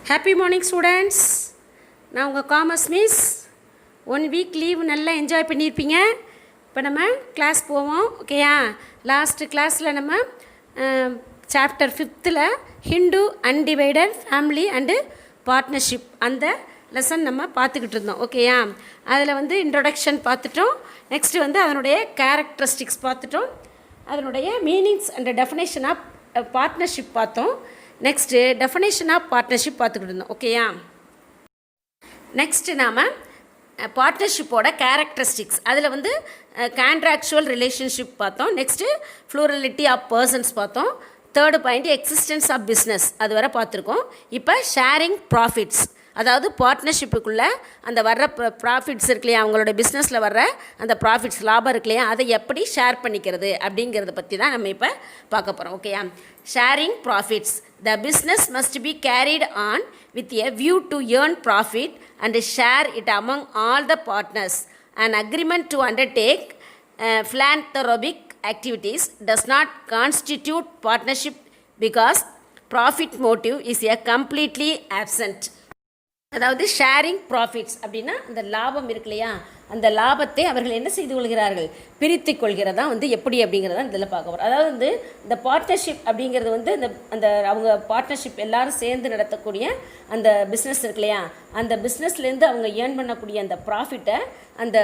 Happy morning students. நான் உங்கள் commerce miss. 1 week leave நல்லா என்ஜாய் பண்ணியிருப்பீங்க. இப்போ நம்ம கிளாஸ் போவோம். ஓகேயா? லாஸ்ட்டு கிளாஸில் நம்ம சாப்டர் 5ல் Hindu undivided family and partnership அந்த லெசன் நம்ம பார்த்துக்கிட்டு இருந்தோம். ஓகேயா? அதில் வந்து இன்ட்ரொடக்ஷன் பார்த்துட்டோம். நெக்ஸ்ட்டு வந்து அதனுடைய கேரக்டரிஸ்டிக்ஸ் பார்த்துட்டோம். அதனுடைய meanings and definition of partnership பார்த்தோம். நெக்ஸ்ட்டு டெஃபினேஷன் ஆஃப் பார்ட்னர்ஷிப் பார்த்துக்கிட்டு இருந்தோம். ஓகேயா? நெக்ஸ்ட்டு நாம் பார்ட்னர்ஷிப்போட கேரக்டரிஸ்டிக்ஸ் அதில் வந்து கான்ட்ராக்சுவல் ரிலேஷன்ஷிப் பார்த்தோம். நெக்ஸ்ட்டு ஃப்ளூரலிட்டி ஆஃப் பர்சன்ஸ் பார்த்தோம். Third point existence of business அது வரை பார்த்துருக்கோம். இப்போ ஷேரிங் ப்ராஃபிட்ஸ், அதாவது பார்ட்னர்ஷிப்புக்குள்ளே அந்த வர்ற ப்ராஃபிட்ஸ் இருக்கு இல்லையா, அவங்களோட பிஸ்னஸில் வர்ற அந்த ப்ராஃபிட்ஸ் லாபம் இருக்கு இல்லையா, அதை எப்படி ஷேர் பண்ணிக்கிறது அப்படிங்கிறத பற்றி தான் நம்ம இப்போ பார்க்க போகிறோம். ஓகேயா? Sharing profits. The business must be carried on with a view to earn profit and share it among all the partners. An agreement to undertake philanthropic activities does not constitute partnership because profit motive is a completely absent. அதாவது sharing profits அப்படின்னா அந்த லாபம் இருக்கு இல்லையா, அந்த லாபத்தை அவர்கள் என்ன செய்து கொள்கிறார்கள், பிரித்து கொள்கிறதா வந்து எப்படி அப்படிங்கிறத இதில் பார்க்க போகிறோம். அதாவது வந்து இந்த பார்ட்னர்ஷிப் அப்படிங்கிறது வந்து அந்த அவங்க பார்ட்னர்ஷிப் எல்லாரும் சேர்ந்து நடத்தக்கூடிய அந்த பிஸ்னஸ் இருக்கு இல்லையா, அந்த பிஸ்னஸ்லேருந்து அவங்க ஏர்ன் பண்ணக்கூடிய அந்த ப்ராஃபிட்டை அந்த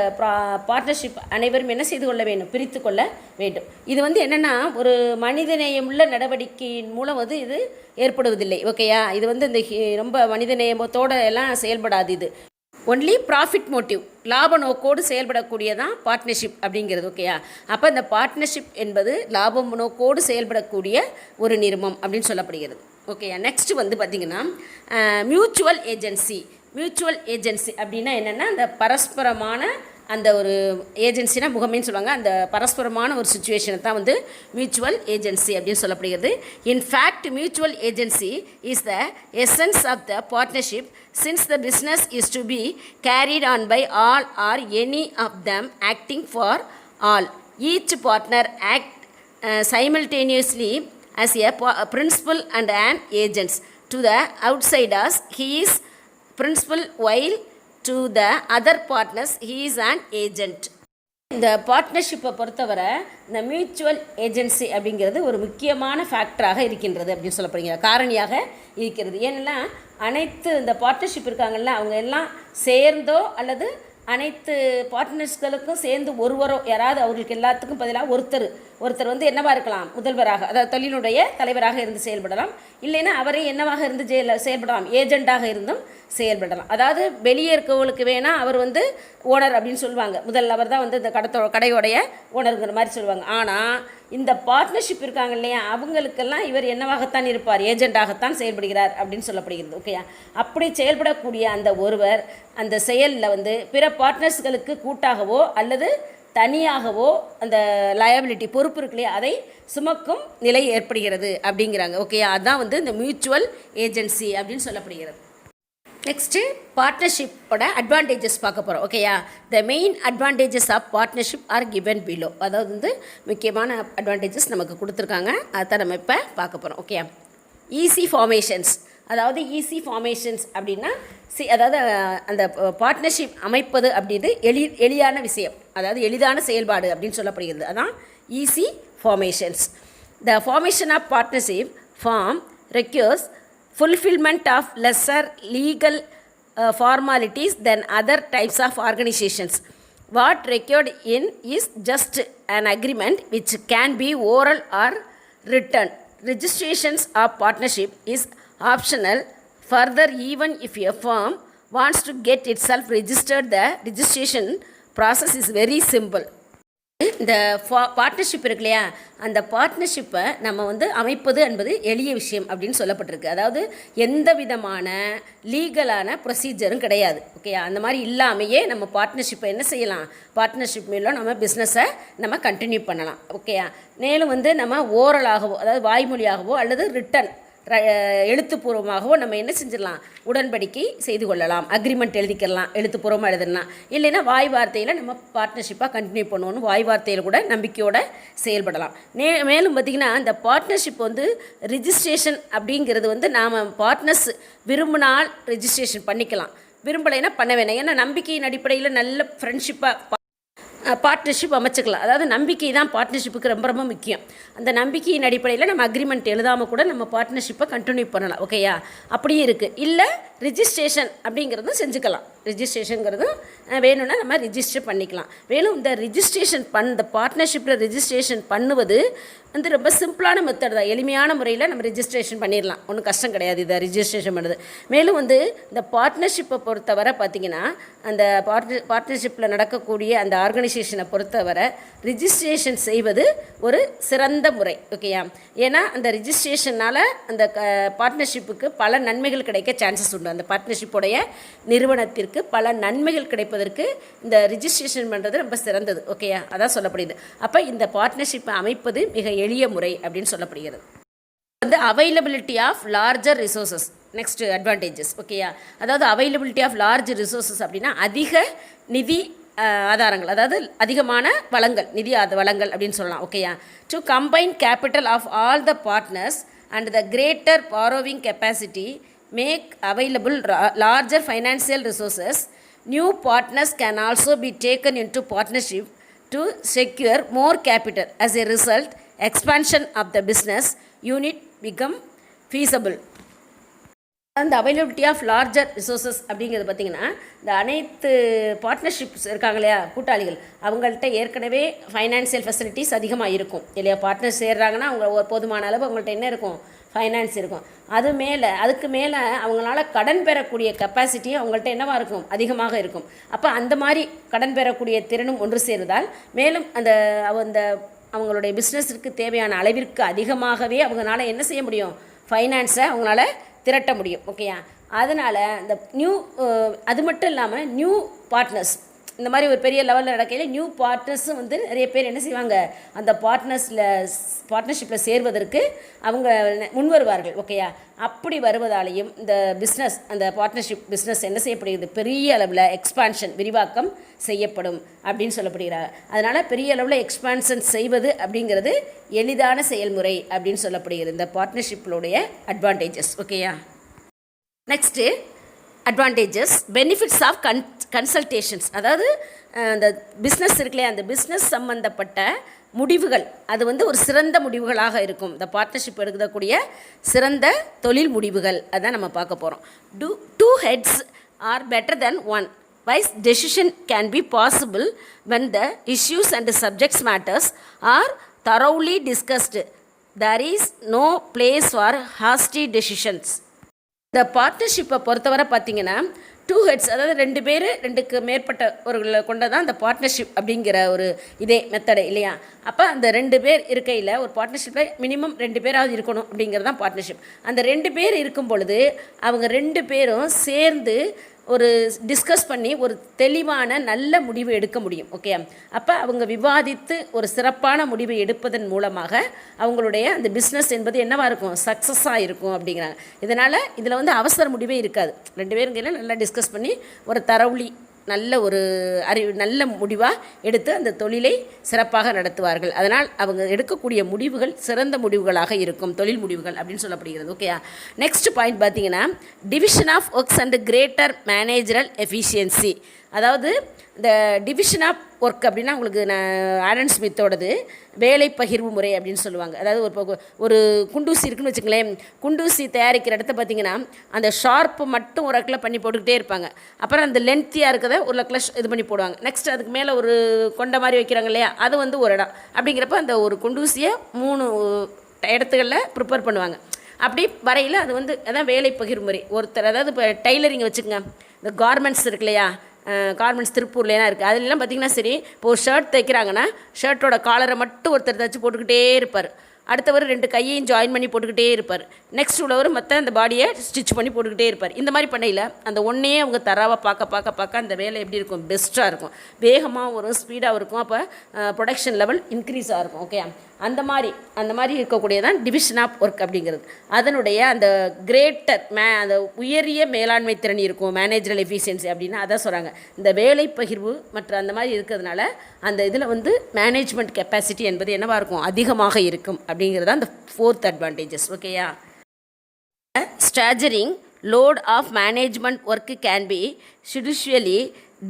பார்ட்னர்ஷிப் அனைவரும் என்ன செய்து கொள்ள வேண்டும், பிரித்து கொள்ள வேண்டும். இது வந்து என்னென்னா ஒரு மனிதநேயமுள்ள நடவடிக்கையின் மூலம் வந்து இது ஏற்படுவதில்லை. ஓகேயா? இது வந்து இந்த ரொம்ப மனிதநேயத்தோடு எல்லாம் செயல்படாது. இது ஒன்லி ப்ராஃபிட் மோட்டிவ், லாப நோக்கோடு செயல்படக்கூடியதான் பார்ட்னர்ஷிப் அப்படிங்கிறது. ஓகேயா? அப்போ இந்த பார்ட்னர்ஷிப் என்பது லாபம் நோக்கோடு செயல்படக்கூடிய ஒரு நிறுவனம் அப்படின்னு சொல்லப்படுகிறது. ஓகேயா? நெக்ஸ்ட்டு வந்து பார்த்திங்கன்னா மியூச்சுவல் ஏஜென்சி. மியூச்சுவல் ஏஜென்சி அப்படின்னா என்னென்னா அந்த பரஸ்பரமான அந்த ஒரு ஏஜென்சினா முகமைன்னு சொல்லுவாங்க. அந்த பரஸ்பரமான ஒரு சுச்சுவேஷனை தான் வந்து மியூச்சுவல் ஏஜென்சி அப்படின்னு சொல்லப்படுகிறது. In fact mutual agency is the essence of the partnership since the business is to be carried on by all or any of them acting for all. Each partner act simultaneously as a principal and an agent. To the outsiders he is principal while to the other partners he is an agent. இந்த பார்ட்னர்ஷிப்பை பொறுத்தவரை இந்த mutual agency அப்படிங்கிறது ஒரு முக்கியமான ஃபேக்டராக இருக்கின்றது அப்படின்னு சொல்லப்படுகிறது, காரணியாக இருக்கிறது. ஏன்னா அனைத்து இந்த பார்ட்னர்ஷிப் இருக்காங்கல்ல, அவங்க எல்லாம் சேர்ந்தோ அல்லது அனைத்து பார்ட்னர்ஸ்களுக்கும் சேர்ந்து ஒருவரோ யாராவது அவர்களுக்கு எல்லாத்துக்கும் பதிலாக ஒருத்தர் வந்து என்னவாக இருக்கலாம், முதல்வராக, அதாவது தொழிலுடைய தலைவராக இருந்து செயல்படலாம். இல்லைன்னா அவரே என்னவாக இருந்து செயல்படலாம், ஏஜெண்டாக இருந்தும் செயல்படலாம். அதாவது வெளியே இருக்கவங்களுக்கு வேணால் அவர் வந்து ஓனர் அப்படின்னு சொல்லுவாங்க, முதல் அவர் தான் வந்து இந்த கடையோடைய ஓனருங்கிற மாதிரி சொல்லுவாங்க. ஆனால் இந்த பார்ட்னர்ஷிப் இருக்காங்க இல்லையா, அவங்களுக்கெல்லாம் இவர் என்னவாகத்தான் இருப்பார், ஏஜெண்டாகத்தான் செயல்படுகிறார் அப்படின்னு சொல்லப்படுகிறது. ஓகேயா? அப்படி செயல்படக்கூடிய அந்த ஒருவர் அந்த செயலில் வந்து பிற பார்ட்னர்ஸ்களுக்கு கூட்டாகவோ அல்லது தனியாகவோ அந்த லயபிலிட்டி பொறுப்பு இருக்கு இல்லையா, அதை சுமக்கும் நிலை ஏற்படுகிறது அப்படிங்கிறாங்க. ஓகேயா? அதுதான் வந்து இந்த மியூச்சுவல் ஏஜென்சி அப்படின்னு சொல்லப்படுகிறது. நெக்ஸ்ட்டு பார்ட்னர்ஷிப்போட அட்வான்டேஜஸ் பார்க்க போகிறோம். ஓகேயா? The main advantages of partnership are given below. அதாவது வந்து முக்கியமான அட்வான்டேஜஸ் நமக்கு கொடுத்துருக்காங்க, அதை நம்ம இப்போ பார்க்க போகிறோம். ஓகேயா? Easy formations. அதாவது ஈஸி ஃபார்மேஷன்ஸ் அப்படின்னா அதாவது அந்த பார்ட்னர்ஷிப் அமைப்பது அப்படின்றது எளிதான விஷயம், அதாவது எளிதான செயல்பாடு அப்படின்னு சொல்லப்படுகிறது. அதான் easy formations. The formation of partnership form requires fulfillment of lesser legal formalities than other types of organizations. What required in is just an agreement which can be oral or written. Registrations of partnership is optional. Further, even if a firm wants to get itself registered, the registration process is very simple. இந்த partnership இருக்கு இல்லையா, அந்த பார்ட்னர்ஷிப்பை நம்ம வந்து அமைப்பது என்பது எளிய விஷயம் அப்படின்னு சொல்லப்பட்டிருக்கு. அதாவது எந்த விதமான லீகலான ப்ரொசீஜரும் கிடையாது. ஓகேயா? அந்த மாதிரி இல்லாமையே நம்ம பார்ட்னர்ஷிப்பை என்ன செய்யலாம், பார்ட்னர்ஷிப் மூலம் நம்ம பிஸ்னஸை நம்ம கண்டினியூ பண்ணலாம். ஓகேயா? மேலும் வந்து நம்ம ஓரலாகவோ அதாவது வாய்மொழியாகவோ அல்லது ரிட்டன் எழுத்துப்பூர்வமாகவோ நம்ம என்ன செஞ்சிடலாம், உடன்படிக்கை செய்து கொள்ளலாம், அக்ரிமெண்ட் எழுதிக்கலாம், எழுத்துப்பூர்வமாக எழுதலாம். இல்லைன்னா வாய் வார்த்தையில் நம்ம பார்ட்னர்ஷிப்பாக கண்டினியூ பண்ணுவோன்னு வாய் வார்த்தையில் கூட நம்பிக்கையோடு செயல்படலாம். மேலும் பார்த்திங்கன்னா இந்த பார்ட்னர்ஷிப் வந்து ரிஜிஸ்ட்ரேஷன் அப்படிங்கிறது வந்து நாம் பார்ட்னர்ஸ் விரும்பினால் ரிஜிஸ்ட்ரேஷன் பண்ணிக்கலாம், விரும்பலைன்னா பண்ண வேணாம். ஏன்னா நம்பிக்கையின் அடிப்படையில் நல்ல ஃப்ரெண்ட்ஷிப்பாக பார்ட்னர்ஷிப் அமைச்சிக்கலாம். அதாவது நம்பிக்கை தான் பார்ட்னர்ஷிப்புக்கு ரொம்ப ரொம்ப முக்கியம். அந்த நம்பிக்கையின் அடிப்படையில் நம்ம அக்ரிமெண்ட் எழுதாமல் கூட நம்ம பார்ட்னர்ஷிப்பை கண்டினியூ பண்ணலாம். ஓகேயா, அப்படியும் இருக்குது. இல்லை ரிஜிஸ்ட்ரேஷன் அப்படிங்கிறதும் செஞ்சுக்கலாம். ரிஜிஸ்ட்ரேஷனுங்கிறதும் வேணும்னா நம்ம ரிஜிஸ்டர் பண்ணிக்கலாம். வேணும் இந்த ரிஜிஸ்ட்ரேஷன் இந்த பார்ட்னர்ஷிப்பில் ரிஜிஸ்ட்ரேஷன் பண்ணுவது வந்து ரொம்ப சிம்பிளான மெத்தட் தான். எளிமையான முறையில் நம்ம ரிஜிஸ்ட்ரேஷன் பண்ணிடலாம், ஒன்றும் கஷ்டம் கிடையாது இதை ரிஜிஸ்ட்ரேஷன் பண்ணுறது. மேலும் வந்து இந்த பார்ட்னர்ஷிப்பை பொறுத்தவரை பார்த்திங்கன்னா அந்த பார்ட்னர்ஷிப்பில் நடக்கக்கூடிய அந்த ஆர்கனைசேஷனை பொறுத்தவரை ரிஜிஸ்ட்ரேஷன் செய்வது ஒரு சிறந்த முறை. ஓகேயா, ஏன்னா அந்த ரிஜிஸ்ட்ரேஷனால் அந்த பார்ட்னர்ஷிப்புக்கு பல நன்மைகள் கிடைக்க சான்சஸ் உண்டு. அந்த பார்ட்னர்ஷிப்போடைய நிறுவனத்திற்கு பல நன்மைகள் கிடைப்பதற்கு இந்த ரிஜிஸ்ட்ரேஷன் பண்ணுறது ரொம்ப சிறந்தது. ஓகேயா, அதான் சொல்லப்படுது. அப்போ இந்த பார்ட்னர்ஷிப்பை அமைப்பது மிக எளிய முறை அப்படின்னு சொல்லப்படுகிறது. வந்து availability of larger resources next advantages. ஓகேயா, அதாவது அவைலபிலிட்டி ஆஃப் லார்ஜ் ரிசோர்ஸஸ் அப்படின்னா அதிக நிதி ஆதாரங்கள், அதாவது அதிகமான வளங்கள், நிதி வளங்கள் அப்படின்னு சொல்லலாம். ஓகேயா, to combine capital of all the partners and the greater borrowing capacity make available larger financial resources. New partners can also be taken into partnership to secure more capital. As a result, expansion of the business unit become feasible. அந்த availability of larger resources அப்படிங்கிறது பார்த்திங்கன்னா இந்த அனைத்து partnerships இருக்காங்க இல்லையா, கூட்டாளிகள், அவங்கள்ட்ட ஏற்கனவே ஃபைனான்சியல் ஃபெசிலிட்டிஸ் அதிகமாக இருக்கும் இல்லையா. பார்ட்னர்ஸ் சேர்றாங்கன்னா அவங்க ஒரு போதுமான அளவு அவங்கள்ட்ட என்ன இருக்கும், ஃபைனான்ஸ் இருக்கும். அதுக்கு மேலே அவங்களால கடன் பெறக்கூடிய கெப்பாசிட்டியும் அவங்கள்ட்ட என்னவாக இருக்கும், அதிகமாக இருக்கும். அப்போ அந்த மாதிரி கடன் பெறக்கூடிய திறனும் ஒன்று சேருதால் மேலும் அந்த அவங்களுடைய பிஸ்னஸிற்கு தேவையான அளவிற்கு அதிகமாகவே அவங்களால என்ன செய்ய முடியும், ஃபைனான்ஸை அவங்களால திரட்ட முடியும். ஓகேயா, அதனால் இந்த அது மட்டும் இல்லாமல் நியூ பார்ட்னர்ஸ் இந்த மாதிரி ஒரு பெரிய லெவலில் நடக்கையில் நியூ பார்ட்னர்ஸும் வந்து நிறைய பேர் என்ன செய்வாங்க, அந்த பார்ட்னர்ஷிப்பில் சேர்வதற்கு அவங்க முன் வருவார்கள். ஓகேயா, அப்படி வருவதாலேயும் இந்த பிஸ்னஸ், அந்த பார்ட்னர்ஷிப் பிஸ்னஸ் என்ன செய்யப்படுகிறது, பெரிய அளவில் எக்ஸ்பான்ஷன், விரிவாக்கம் செய்யப்படும் அப்படின்னு சொல்லப்படுகிறார். அதனால் பெரிய அளவில் எக்ஸ்பான்ஷன் செய்வது அப்படிங்கிறது எளிதான செயல்முறை அப்படின்னு சொல்லப்படுகிறது இந்த பார்ட்னர்ஷிப்களுடைய அட்வான்டேஜஸ். ஓகேயா, next advantages, benefits of consultations. அதாவது அந்த பிஸ்னஸ் இருக்குல்லையா, அந்த பிஸ்னஸ் சம்மந்தப்பட்ட முடிவுகள் அது வந்து ஒரு சிறந்த முடிவுகளாக இருக்கும். இந்த பார்ட்னர்ஷிப் எடுக்கக்கூடிய சிறந்த தொழில் முடிவுகள் அதான் நம்ம பார்க்க போகிறோம். Two heads are better than one. Wise decision can be possible when the issues and the subject matters are thoroughly discussed. There is no place for hasty decisions. இந்த பார்ட்னர்ஷிப்பை பொறுத்தவரை பார்த்திங்கன்னா டூ ஹெட்ஸ், அதாவது 2 பேர் 2க்கு மேற்பட்டவர்களை கொண்டதான் அந்த பார்ட்னர்ஷிப் அப்படிங்கிற ஒரு இதே மெத்தடு இல்லையா. அப்போ அந்த 2 பேர் இருக்கையில் ஒரு பார்ட்னர்ஷிப்பில் மினிமம் 2 பேராவது இருக்கணும் அப்படிங்கிறது தான் பார்ட்னர்ஷிப். அந்த 2 பேர் இருக்கும் பொழுது அவங்க 2 பேரும் சேர்ந்து ஒரு டிஸ்கஸ் பண்ணி ஒரு தெளிவான நல்ல முடிவு எடுக்க முடியும். ஓகே, அப்போ அவங்க விவாதித்து ஒரு சிறப்பான முடிவை எடுப்பதன் மூலமாக அவங்களுடைய அந்த பிஸ்னஸ் என்பது என்னவாக இருக்கும், சக்ஸஸாக இருக்கும் அப்படிங்கிறாங்க. இதனால் இதில் வந்து அவசர முடிவே இருக்காது. 2 பேருங்கையில் நல்லா டிஸ்கஸ் பண்ணி ஒரு தரவுளி நல்ல முடிவாக எடுத்து அந்த தொழிலை சிறப்பாக நடத்துவார்கள். அதனால் அவங்க எடுக்கக்கூடிய முடிவுகள் சிறந்த முடிவுகளாக இருக்கும், தொழில் முடிவுகள் அப்படின்னு சொல்லப்படுகிறது. ஓகேயா, நெக்ஸ்ட் பாயிண்ட் பார்த்தீங்கன்னா division of works and greater managerial efficiency. அதாவது இந்த டிவிஷன் ஆஃப் ஒர்க் அப்படின்னா உங்களுக்கு ஆடன் ஸ்மித்தோடது வேலை பகிர்வு முறை அப்படின்னு சொல்லுவாங்க. அதாவது ஒரு குண்டூசி இருக்குன்னு வச்சுங்களேன், குண்டூசி தயாரிக்கிற இடத்த பார்த்திங்கன்னா அந்த ஷார்ப்பு மட்டும் ஒரு இடத்துல பண்ணி போட்டுக்கிட்டே இருப்பாங்க. அப்புறம் அந்த லென்த்தியாக இருக்கிறத ஒரு இடத்துல இது பண்ணி போடுவாங்க. நெக்ஸ்ட் அதுக்கு மேலே ஒரு கொண்ட மாதிரி வைக்கிறாங்க இல்லையா, அது வந்து ஒரு இடம். அப்படிங்கிறப்ப அந்த ஒரு குண்டூசியை 3 இடத்துகளில் ப்ரிப்பேர் பண்ணுவாங்க. அப்படி வரையில் அது வந்து அதான் வேலை பகிர்வு முறை. ஒருத்தர் அதாவது இப்போ டைலரிங் வச்சுக்கோங்க, இந்த கார்மெண்ட்ஸ் இருக்கு இல்லையா, கார்மெண்ட்ஸ் திருப்பூர்லாம் இருக்குது. அதிலெலாம் பார்த்திங்கன்னா சரி, இப்போ ஒரு ஷர்ட் தைக்கிறாங்கன்னா ஷர்ட்டோட காலரை மட்டும் ஒருத்தர் தைச்சி போட்டுக்கிட்டே இருப்பார். அடுத்தவர் 2 கையையும் ஜாயின் பண்ணி போட்டுக்கிட்டே இருப்பார். நெக்ஸ்ட் உள்ளவர் மற்ற அந்த பாடியை ஸ்டிச் பண்ணி போட்டுக்கிட்டே இருப்பார். இந்த மாதிரி பண்ணையில் அந்த ஒன்றையே அவங்க தராவாக பார்க்க அந்த வேலை எப்படி இருக்கும், பெஸ்ட்டாக இருக்கும், வேகமாகவும் வரும், ஸ்பீடாகவும் இருக்கும். அப்போ ப்ரொடக்ஷன் லெவல் இன்க்ரீஸ் ஆகிருக்கும். ஓகே, அந்த மாதிரி இருக்கக்கூடியதான் டிவிஷன் ஆஃப் ஒர்க் அப்படிங்கிறது. அதனுடைய அந்த கிரேட்டர் அந்த உயரிய மேலாண்மை திறன் இருக்கும், மேனேஜரல் எஃபிஷியன்சி அப்படின்னா அதான் சொல்கிறாங்க. இந்த வேலை பகிர்வு மற்ற அந்த மாதிரி இருக்கிறதுனால அந்த இதில் வந்து மேனேஜ்மெண்ட் கெப்பாசிட்டி என்பது என்னவாக இருக்கும், அதிகமாக இருக்கும் அப்படிங்கிறது அந்த 4th அட்வான்டேஜஸ். ஓகேயா? Staggering load of management work can be judicially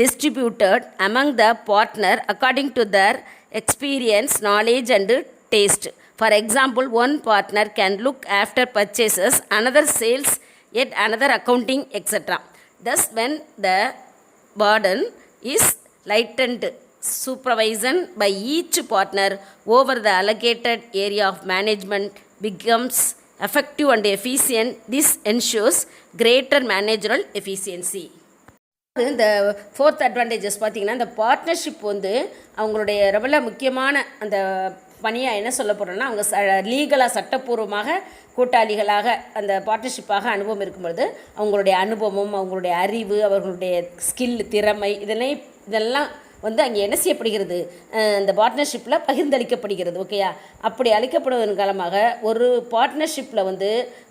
distributed among the partner according to their experience, knowledge and taste. For example, one partner can look after purchases, another sales, yet another accounting, etc. Thus, when the burden is lightened supervision by each partner over the allocated area of management becomes effective and efficient. This ensures greater managerial efficiency. இந்த 4th advantages பார்த்திங்கன்னா, இந்த partnership வந்து அவங்களுடைய ரொம்ப முக்கியமான அந்த பணியாக என்ன சொல்ல போகிறோன்னா, அவங்க லீகலாக சட்டப்பூர்வமாக கூட்டாளிகளாக அந்த பார்ட்னர்ஷிப்பாக அனுபவம் இருக்கும்பொழுது அவங்களுடைய அனுபவம், அவங்களுடைய அறிவு, அவர்களுடைய ஸ்கில், திறமை இதெல்லாம் வந்து அங்கே என்ன செய்யப்படுகிறது, இந்த பார்ட்னர்ஷிப்பில் பகிர்ந்தளிக்கப்படுகிறது. ஓகேயா? அப்படி அளிக்கப்படுவதன் காரணமாக ஒரு பார்ட்னர்ஷிப்பில் வந்து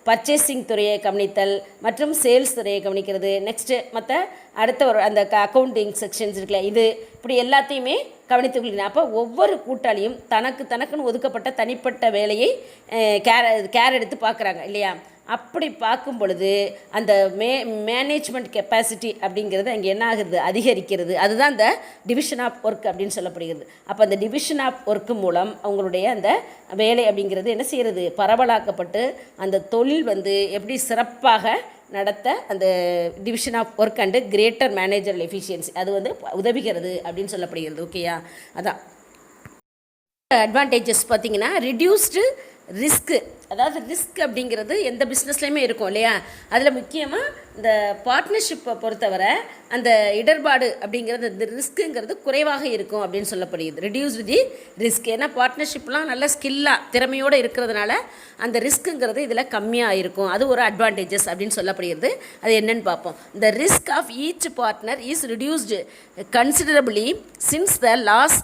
பர்ச்சேசிங் துறையை கவனித்தல் மற்றும் சேல்ஸ் துறையை கவனிக்கிறது, நெக்ஸ்ட்டு மற்ற அடுத்த ஒரு அந்த அக்கௌண்டிங் செக்ஷன்ஸ் இருக்குல்ல, இது இப்படி எல்லாத்தையுமே கவனித்து கொள்கிறேன். அப்போ ஒவ்வொரு கூட்டாளியும் தனக்குன்னு ஒதுக்கப்பட்ட தனிப்பட்ட வேலையை கேர் எடுத்து பார்க்குறாங்க இல்லையா? அப்படி பார்க்கும் பொழுது அந்த மேனேஜ்மெண்ட் கெப்பாசிட்டி அப்படிங்கிறது அங்கே என்ன ஆகுது, அதிகரிக்கிறது. அதுதான் அந்த டிவிஷன் ஆஃப் ஒர்க் அப்படின்னு சொல்லப்படுகிறது. அப்போ அந்த டிவிஷன் ஆஃப் ஒர்க்கு மூலம் அவங்களுடைய அந்த வேலை அப்படிங்கிறது என்ன செய்கிறது, பரவலாக்கப்பட்டு அந்த தொழில் வந்து எப்படி சிறப்பாக நடத்த அந்த division of work and greater managerial efficiency அது வந்து உதவுகிறது அப்படின்னு சொல்லப்படுகிறது. ஓகேயா? அதான் அட்வான்டேஜஸ் பார்த்திங்கன்னா, ரிடியூஸ்டு ரிஸ்க்கு. அதாவது ரிஸ்க் அப்படிங்கிறது எந்த பிஸ்னஸ்லையுமே இருக்கும் இல்லையா? அதில் முக்கியமாக இந்த பார்ட்னர்ஷிப்பை பொறுத்தவரை அந்த இடர்பாடு அப்படிங்கிறது, இந்த ரிஸ்க்குங்கிறது குறைவாக இருக்கும் அப்படின்னு சொல்லப்படுகிறது. ரெடியூஸ்டு தி ரிஸ்க். ஏன்னா பார்ட்னர்ஷிப்லாம் நல்ல ஸ்கில்லாக திறமையோடு இருக்கிறதுனால அந்த ரிஸ்க்குங்கிறது இதில் கம்மியாக இருக்கும். அது ஒரு அட்வான்டேஜஸ் அப்படின்னு சொல்லப்படுகிறது. அது என்னென்னு பார்ப்போம். The risk of each partner is reduced considerably since the loss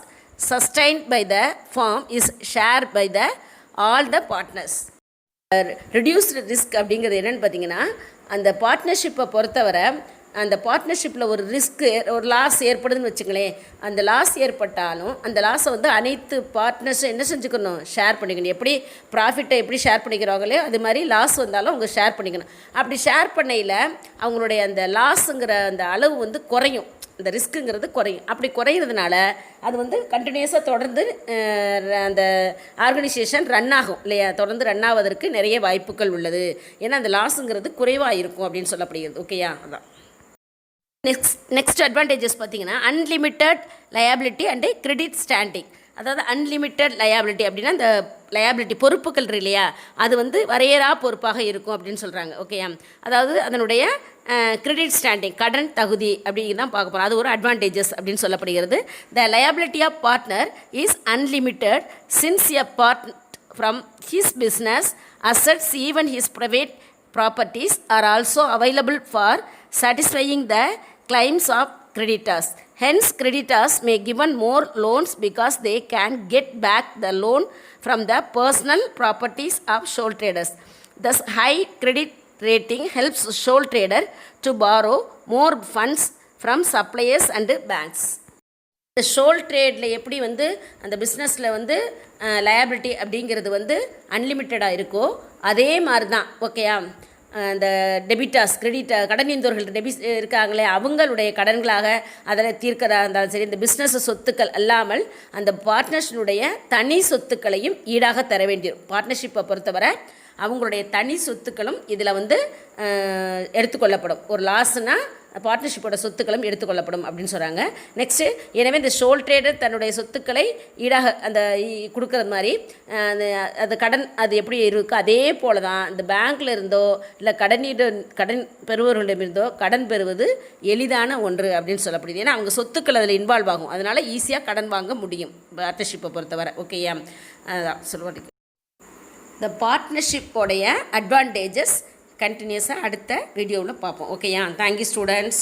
sustained by the firm is shared by the all the partners. Reduced risk அப்படிங்கிறது என்னென்னு பார்த்தீங்கன்னா, அந்த பார்ட்னர்ஷிப்பை பொறுத்தவரை அந்த பார்ட்னர்ஷிப்பில் ஒரு ரிஸ்க்கு, ஒரு லாஸ் ஏற்படுதுன்னு வச்சுங்களேன். அந்த லாஸ் ஏற்பட்டாலும் அந்த லாஸை வந்து அனைத்து பார்ட்னர்ஸும் என்ன செஞ்சுக்கணும், ஷேர் பண்ணிக்கணும். எப்படி ப்ராஃபிட்டை எப்படி ஷேர் பண்ணிக்கிறாங்களோ அது மாதிரி லாஸ் வந்தாலும் அவங்க ஷேர் பண்ணிக்கணும். அப்படி ஷேர் பண்ணையில் அவங்களுடைய அந்த லாஸுங்கிற அந்த அளவு வந்து குறையும், அந்த ரிஸ்க்குங்கிறது குறையும். அப்படி குறையிறதுனால அது வந்து கண்டினியூஸாக தொடர்ந்து அந்த ஆர்கனைசேஷன் ரன் ஆகும் இல்லையா? தொடர்ந்து ரன் ஆவதற்கு நிறைய வாய்ப்புகள் உள்ளது. ஏன்னா அந்த லாஸுங்கிறது குறைவாக இருக்கும் அப்படின்னு சொல்லப்படுகிறது. ஓகேயா? அதான் நெக்ஸ்ட் அட்வான்டேஜஸ் பார்த்திங்கன்னா, unlimited liability and credit standing. அதாவது அன்லிமிட்டட் லயபிலிட்டி அப்படின்னா இந்த லயபிலிட்டி பொறுப்புகள் இல்லையா, அது வந்து வரையறா பொறுப்பாக இருக்கும் அப்படின்னு சொல்கிறாங்க. ஓகேயா? அதாவது அதனுடைய கிரெடிட் ஸ்டாண்டிங், கடன் தகுதி அப்படிங்கிறது தான் பார்க்க போகிறோம். அது ஒரு அட்வான்டேஜஸ் அப்படின்னு சொல்லப்படுகிறது. The liability of partner is unlimited since apart from his business assets even his private properties are also available for satisfying the claims of creditors. Hence, creditors may given more loans because they can get back the loan from the personal properties of sole traders. Thus, high credit rating helps sole trader to borrow more funds from suppliers and banks. இந்த ஷோல் ட்ரேடில் எப்படி வந்து அந்த பிஸ்னஸில் வந்து liability அப்படிங்கிறது வந்து அன்லிமிட்டடாக இருக்கோ அதே மாதிரி தான். ஓகேயா? அந்த டெபிட்டாஸ், கடனீந்தோர்கள் இருக்காங்களே அவங்களுடைய கடன்களாக அதில் தீர்க்கிறதா இருந்தாலும் சரி, இந்த பிஸ்னஸ் சொத்துக்கள் அல்லாமல் அந்த பார்ட்னர்ஷினுடைய தனி சொத்துக்களையும் ஈடாக தர வேண்டியும். பார்ட்னர்ஷிப்பை பொறுத்தவரை அவங்களுடைய தனி சொத்துக்களும் இதில் வந்து எடுத்துக்கொள்ளப்படும். ஒரு லாஸ்னால் பார்ட்னர்ஷிப்போட சொத்துக்களும் எடுத்துக்கொள்ளப்படும் அப்படின்னு சொல்கிறாங்க. நெக்ஸ்ட்டு, எனவே இந்த ஷோல் ட்ரேடர் தன்னுடைய சொத்துக்களை ஈடாக அந்த கொடுக்குறது மாதிரி அது கடன் அது எப்படி இருக்கோ அதே போல் தான் இந்த பேங்க்கில் இருந்தோ இல்லை கடன் பெறுபவர்களிடமிருந்தோ கடன் பெறுவது எளிதான ஒன்று அப்படின்னு சொல்லப்படுது. ஏன்னா அவங்க சொத்துக்கள் அதில் இன்வால்வ் ஆகும், அதனால் ஈஸியாக கடன் வாங்க முடியும் பார்ட்னர்ஷிப்பை பொறுத்தவரை. ஓகேயா? அதான் சொல்லுவாங்க. இந்த பார்ட்னர்ஷிப்போடைய அட்வான்டேஜஸ் கண்டினியூஸாக அடுத்த வீடியோவில் பார்ப்போம். ஓகேயா? Thank you students.